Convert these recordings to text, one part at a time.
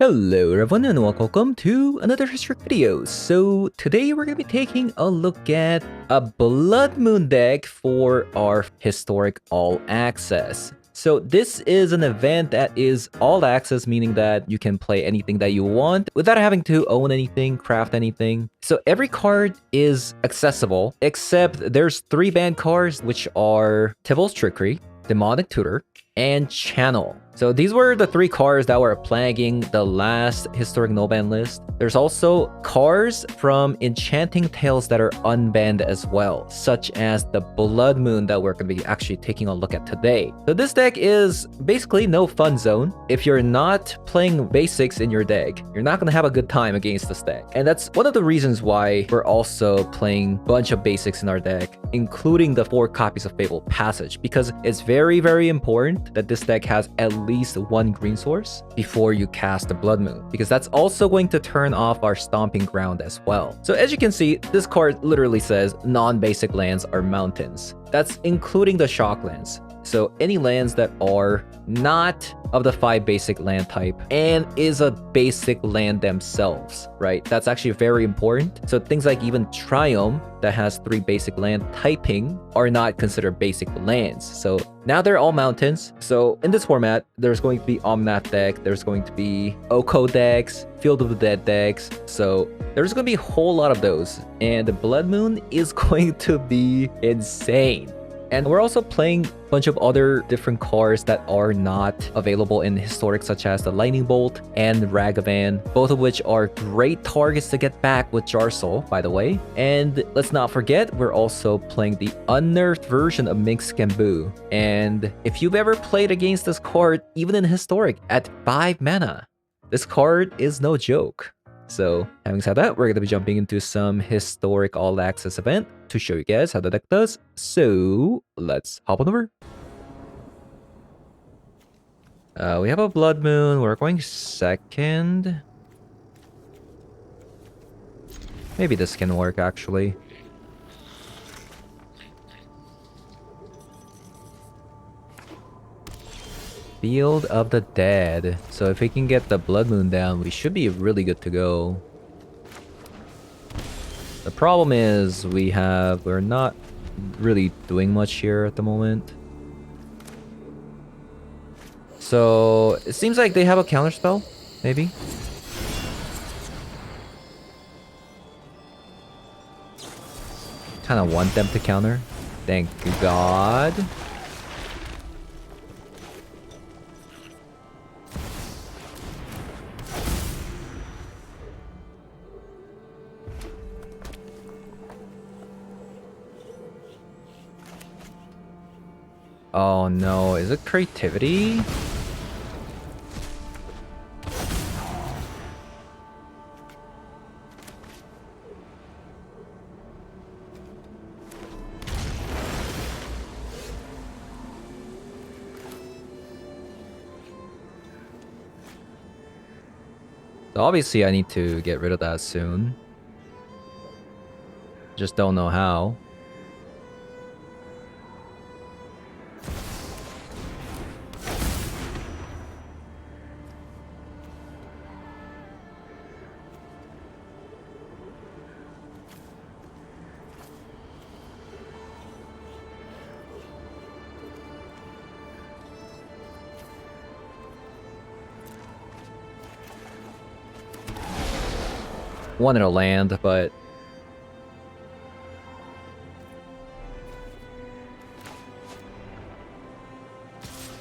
Hello everyone and welcome to another Historic video. So today we're going to be taking a look at a Blood Moon deck for our Historic All Access. So this is an event that is all access, meaning that you can play anything that you want without having to own anything, craft anything. So every card is accessible, except there's 3 banned cards, which are Tybalt's Trickery, Demonic Tutor, and Channel. So these were the 3 cards that were plaguing the last Historic No-Ban list. There's also cards from Enchanting Tales that are unbanned as well, such as the Blood Moon that we're going to be actually taking a look at today. So this deck is basically no fun zone. If you're not playing basics in your deck, you're not going to have a good time against this deck. And that's one of the reasons why we're also playing a bunch of basics in our deck, including the 4 copies of Fabled Passage, because it's very, very important that this deck has at least 1 green source before you cast the Blood Moon, because that's also going to turn off our Stomping Ground as well. So as you can see, this card literally says non-basic lands are mountains. That's including the shock lands. So any lands that are not of the 5 basic land type and is a basic land themselves, right? That's actually very important. So things like even Triumph that has 3 basic land typing are not considered basic lands. So now they're all mountains. So in this format, there's going to be Omnath deck, there's going to be Oko decks, Field of the Dead decks. So there's going to be a whole lot of those. And the Blood Moon is going to be insane. And we're also playing a bunch of other different cards that are not available in Historic, such as the Lightning Bolt and Ragavan, both of which are great targets to get back with Jarsoul, by the way. And let's not forget, we're also playing the unnerfed version of Minx Gamboo. And if you've ever played against this card, even in Historic, at 5 mana, this card is no joke. So having said that, we're going to be jumping into some Historic All Access event to show you guys how the deck does. So let's hop on over. We have a Blood Moon. We're going second. Maybe this can work actually. Field of the Dead. So if we can get the Blood Moon down, we should be really good to go. The problem is we're not really doing much here at the moment. So it seems like they have a counter spell, maybe. Kind of want them to counter. Thank God. Oh no, is it creativity? So obviously I need to get rid of that soon. Just don't know how. Wanted to land, but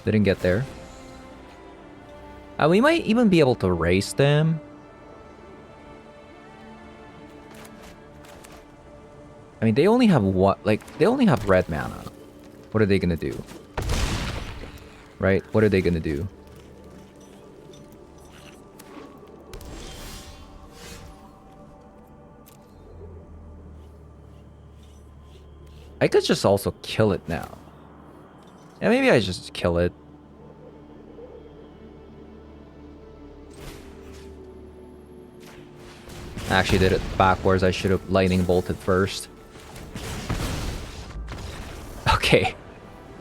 didn't get there. We might even be able to race them. I mean, they only have what? Like, they only have red mana. What are they gonna do? Right? What are they gonna do? I could just also kill it now. Yeah, maybe I just kill it. I actually did it backwards. I should have lightning bolted first. Okay.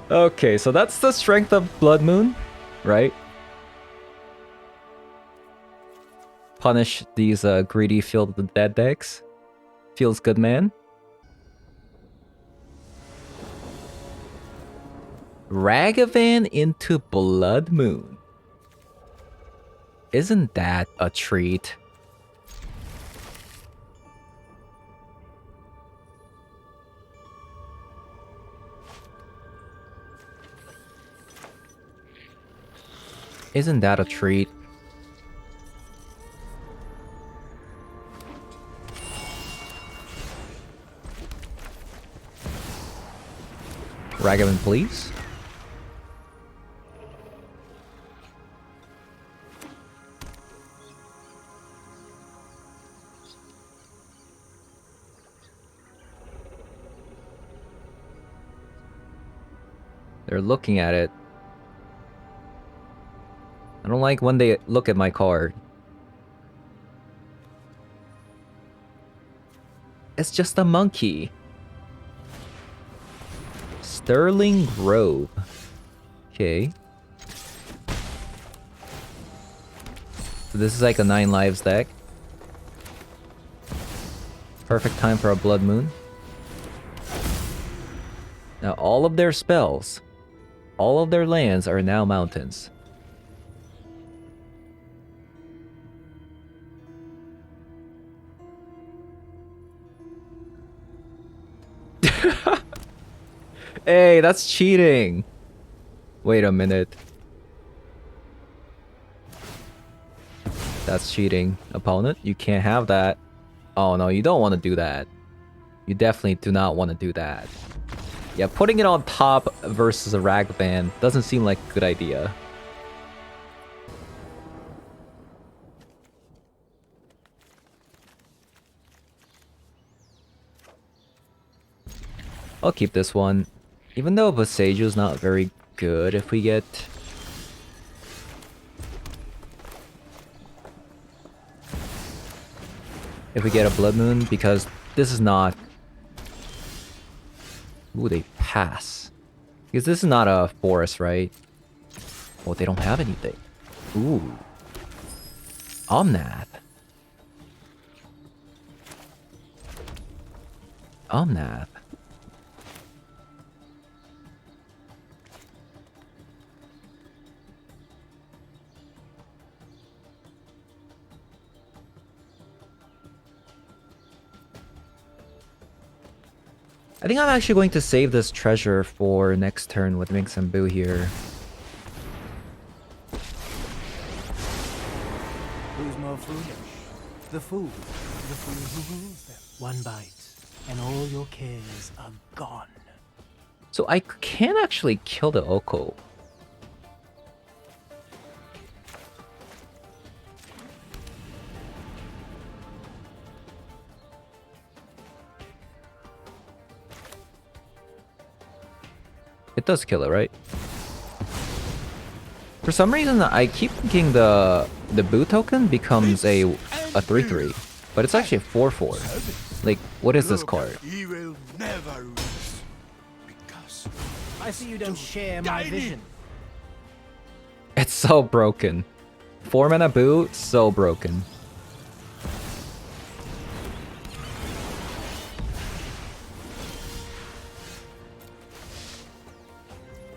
Okay, so that's the strength of Blood Moon, right? punish these greedy Field of the Dead decks. Feels good, man. Ragavan into Blood Moon. Isn't that a treat? Isn't that a treat? Ragavan, please. They're looking at it. I don't like when they look at my card. It's just a monkey. Sterling Grove. Okay. So this is like a 9 lives deck. Perfect time for a Blood Moon. Now all of their spells, all of their lands are now mountains. Hey, that's cheating. Wait a minute. That's cheating. Opponent, you can't have that. Oh no, you don't want to do that. You definitely do not want to do that. Yeah, putting it on top versus a Ragavan doesn't seem like a good idea. I'll keep this one. Even though Boseiju is not very good if we get... If we get a Blood Moon, because this is not... Ooh, they pass. Because this is not a forest, right? Oh, they don't have anything. Ooh. Omnath. Omnath. I think I'm actually going to save this treasure for next turn with Mix and Boo here. Who's more foolish? The fool who rules them. One bite, and all your cares are gone. So I can actually kill the Oko. It does kill it, right? For some reason, I keep thinking the Boo token becomes a 3/3, but it's actually a 4/4. Like, what is this card? He will never lose. Because I see you don't share my vision. It's so broken. 4 mana Boo, so broken.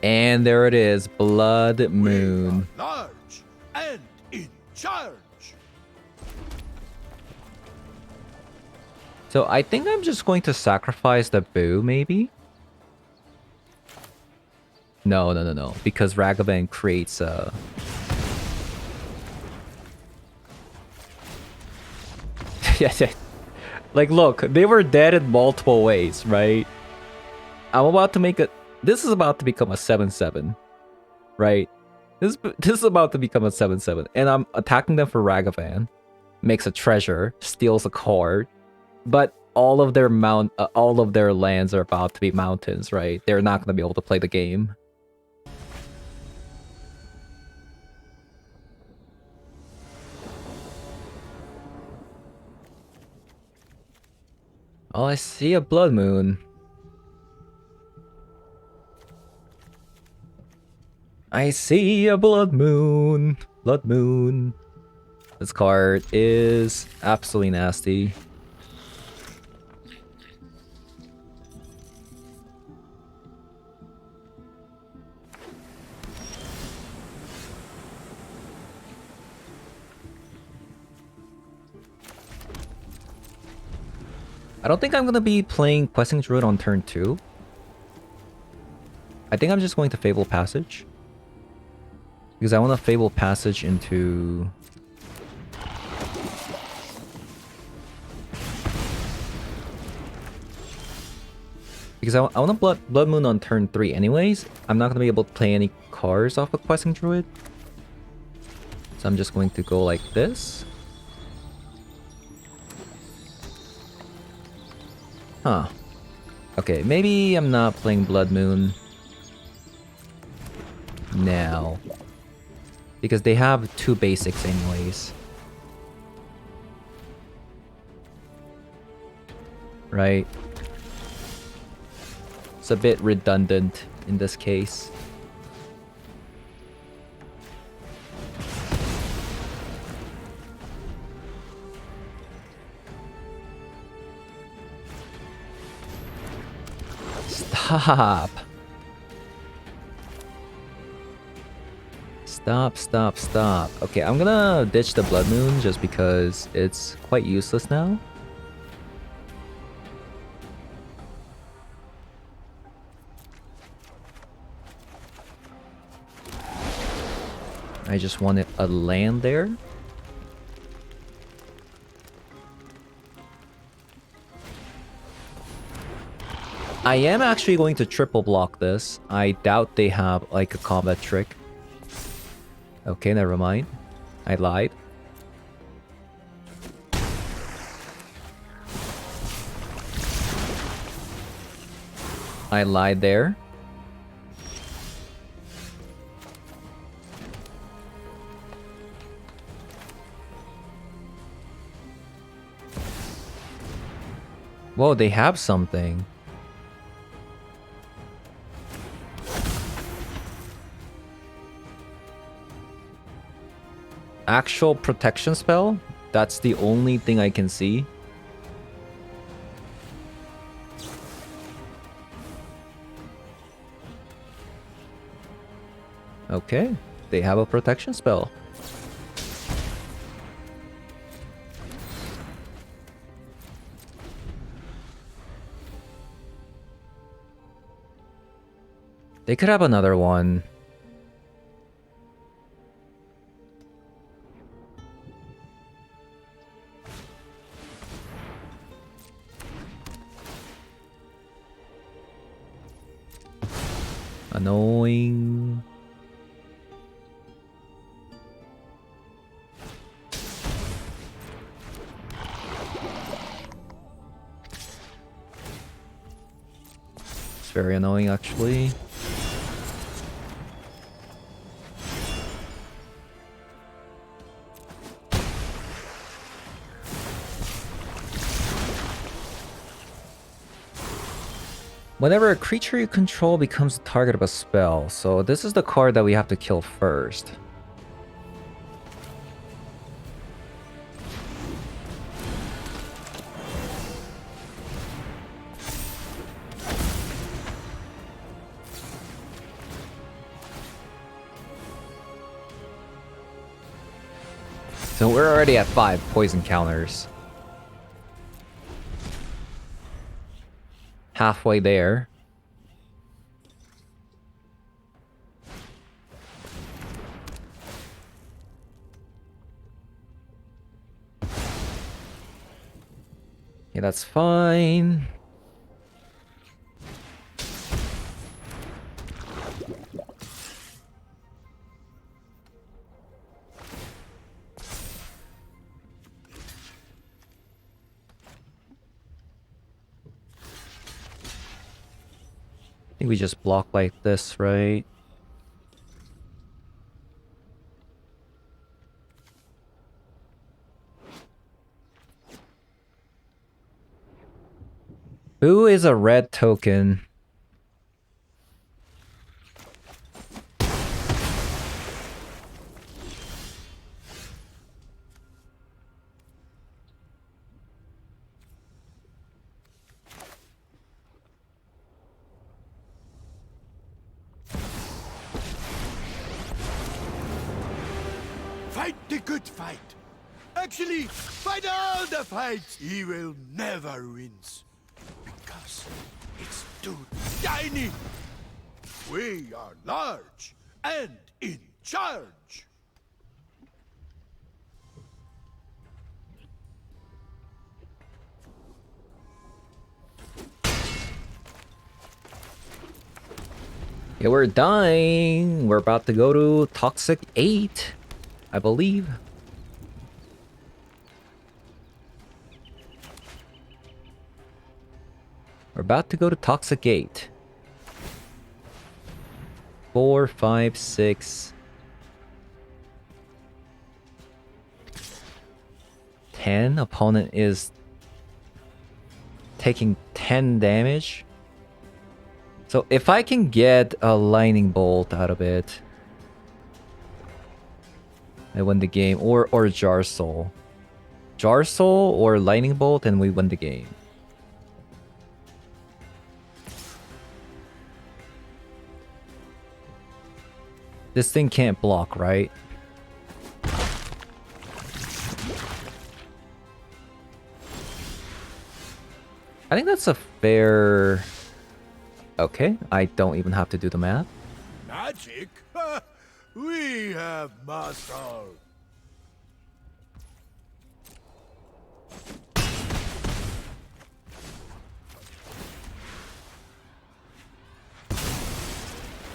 And there it is, Blood Moon. we are large and in charge. So I think I'm just going to sacrifice the Boo, maybe? No. Because Ragavan creates a... Yeah. Like, look, they were dead in multiple ways, right? I'm about to make a... This is about to become a 7/7, right? This is about to become a 7/7, and I'm attacking them for Ragavan. Makes a treasure, steals a card, but all of their lands are about to be mountains, right? They're not going to be able to play the game. Oh, I see a Blood Moon. I see a Blood Moon. Blood Moon. This card is absolutely nasty. I don't think I'm going to be playing Questing Druid on turn 2. I think I'm just going to Fable Passage. Because I want to Fable Passage into... Because I want to Blood Moon on turn 3 anyways. I'm not going to be able to play any cards off of Questing Druid. So I'm just going to go like this. Huh. Okay, maybe I'm not playing Blood Moon now. Because they have 2 basics anyways. Right? It's a bit redundant in this case. Stop! Stop. Okay, I'm gonna ditch the Blood Moon just because it's quite useless now. I just wanted a land there. I am actually going to triple block this. I doubt they have like a combat trick. Okay, never mind. I lied. I lied there. Whoa, they have something. Actual protection spell? That's the only thing I can see. Okay, they have a protection spell. They could have another one. Annoying. It's very annoying, actually. Whenever a creature you control becomes the target of a spell, so this is the card that we have to kill first. So we're already at 5 poison counters. Halfway there. Yeah, that's fine. I think we just block like this, right? Who is a red token? good fight. Actually, fight all the fights. He will never wins. Because it's too tiny. We are large and in charge. Yeah, we're dying. We're about to go to Toxic 8, I believe. We're about to go to Toxic 8. 4, 5, 6, 10. Opponent is taking 10 damage. So if I can get a lightning bolt out of it, I win the game. Or Jar Soul. Jar Soul or lightning bolt and we win the game. This thing can't block, right? I think that's a fair... Okay, I don't even have to do the math. Magic? We have muscle.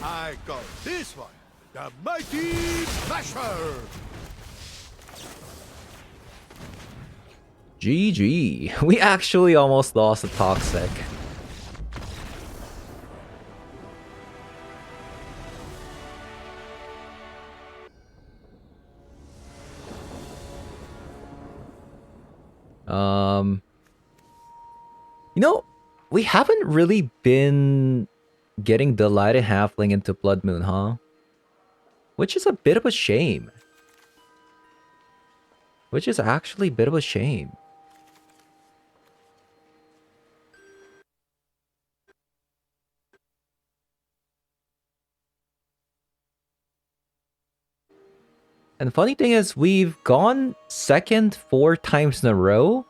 I call this one the Mighty Smasher. GG. We actually almost lost a Toxic. You know, we haven't really been getting Delighted Halfling into Blood Moon, huh? Which is a bit of a shame. Which is actually a bit of a shame. And the funny thing is, we've gone second 4 times in a row.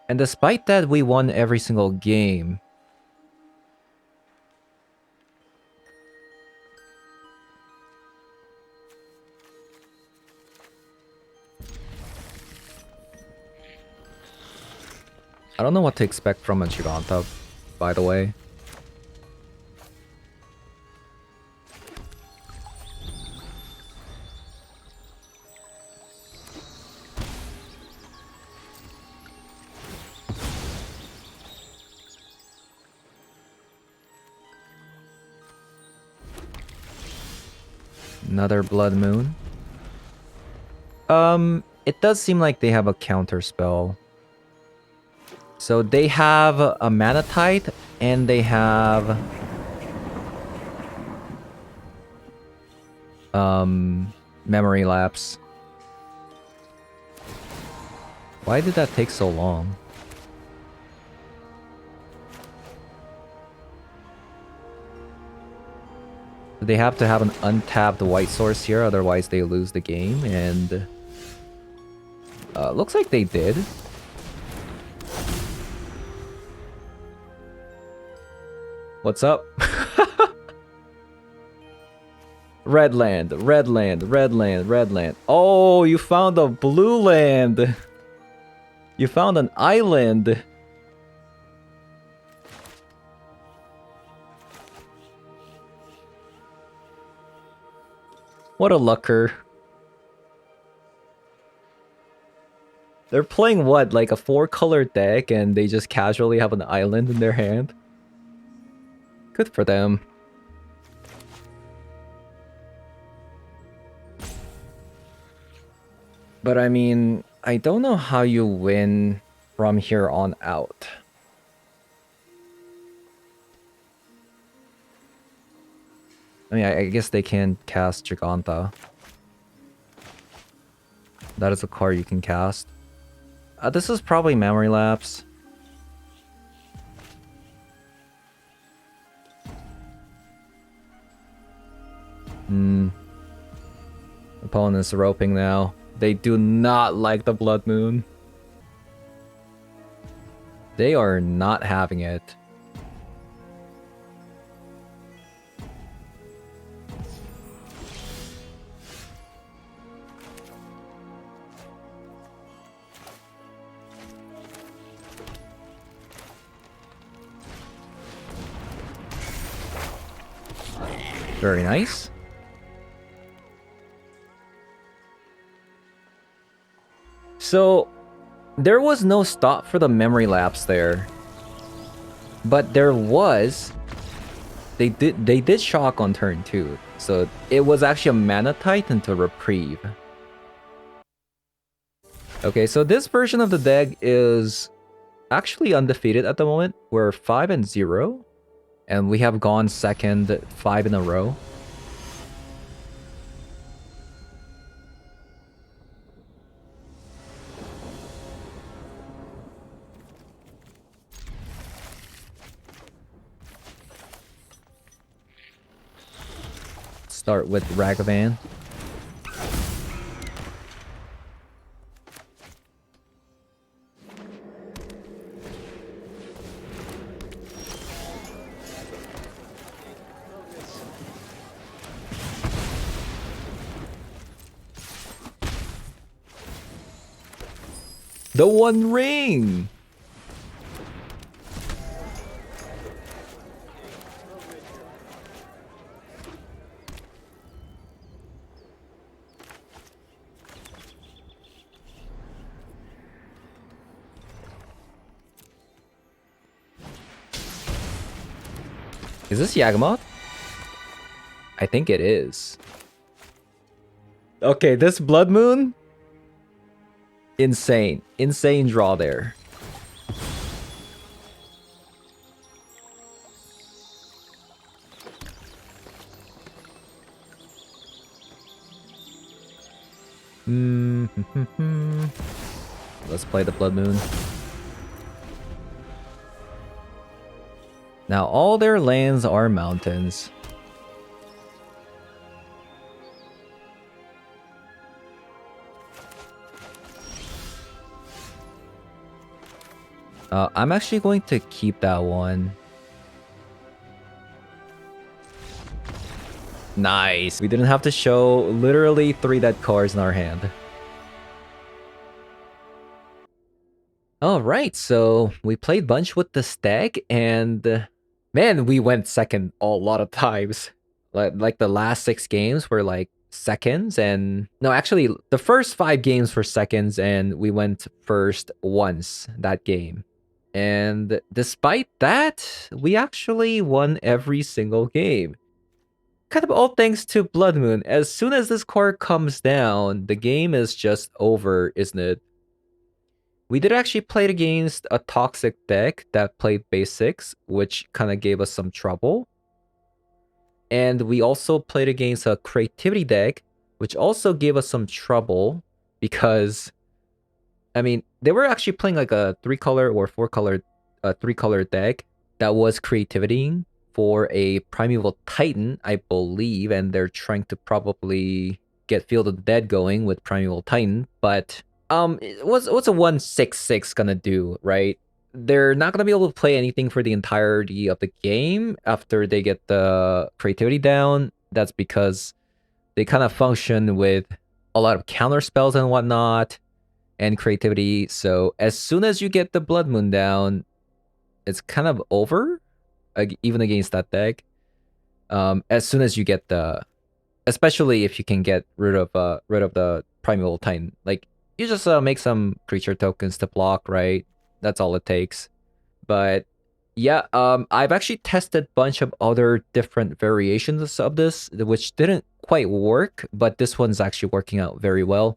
And despite that, we won every single game. I don't know what to expect from a Giganta, by the way. Another Blood Moon. It does seem like they have a counter spell. So they have a Manatite and they have Memory Lapse. Why did that take so long? They have to have an untapped white source here, otherwise they lose the game, and looks like they did. What's up? Red land, red land, red land, red land. Oh, you found a blue land. You found an island. What a lucker. They're playing what, like a 4-color deck, and they just casually have an island in their hand? Good for them. But I mean, I don't know how you win from here on out. I mean, I guess they can cast Giganta. That is a card you can cast. This is probably Memory Lapse. Opponent's roping now. They do not like the Blood Moon. They are not having it. Very nice. So, there was no stop for the memory lapse there. But there was... They did shock on turn 2. So, it was actually a Mana Titan to reprieve. Okay, so this version of the deck is actually undefeated at the moment. We're 5-0. And we have gone second 5 in a row. Start with Ragavan. The One Ring! Is this Yagamoth? I think it is. Okay, this Blood Moon? Insane. Insane draw there. Let's play the Blood Moon. Now all their lands are mountains. I'm actually going to keep that one. Nice. We didn't have to show literally 3 dead cards in our hand. Alright, so we played bunch with the deck, and man, we went second a lot of times. Like the last 6 games were like seconds, and no, actually the first 5 games were seconds, and we went first once that game. And despite that, we actually won every single game. Kind of all thanks to Blood Moon. As soon as this card comes down, the game is just over, isn't it? We did actually play against a toxic deck that played basics, which kind of gave us some trouble. And we also played against a creativity deck, which also gave us some trouble because, I mean, they were actually playing like a 3-color or 4-color, 3-color deck that was creativity for a Primeval Titan, I believe, and they're trying to probably get Field of the Dead going with Primeval Titan, but what's a 1/6/6 gonna do, right? They're not gonna be able to play anything for the entirety of the game after they get the creativity down. That's because they kind of function with a lot of counter spells and whatnot, and creativity. So as soon as you get the Blood Moon down, it's kind of over, even against that deck. As soon as you get the, especially if you can get rid of the Primeval Titan, like you just make some creature tokens to block, right? That's all it takes. But yeah, I've actually tested a bunch of other different variations of this, which didn't quite work, but this one's actually working out very well.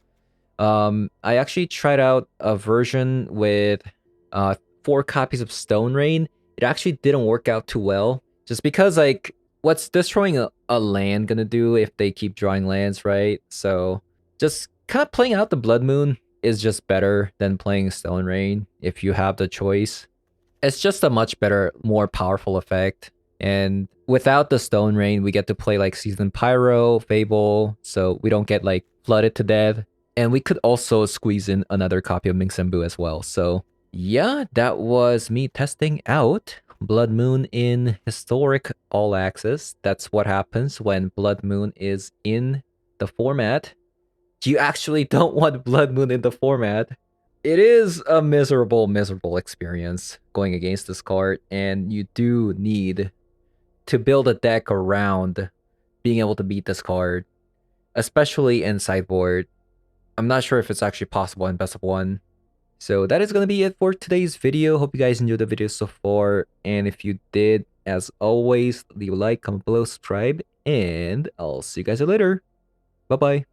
I actually tried out a version with 4 copies of Stone Rain. It actually didn't work out too well, just because like what's destroying a land gonna do if they keep drawing lands, right? So just kind of playing out the Blood Moon is just better than playing Stone Rain if you have the choice. It's just a much better, more powerful effect. And without the Stone Rain, we get to play like Seasoned Pyro, Fable, so we don't get like flooded to death. And we could also squeeze in another copy of Mingsembu as well. So yeah, that was me testing out Blood Moon in Historic All Access. That's what happens when Blood Moon is in the format. You actually don't want Blood Moon in the format. It is a miserable, miserable experience going against this card, and you do need to build a deck around being able to beat this card, especially in sideboard. I'm not sure if it's actually possible in best of one. So that is going to be it for today's video. Hope you guys enjoyed the video so far. And if you did, as always, leave a like, comment below, subscribe, and I'll see you guys later. Bye-bye.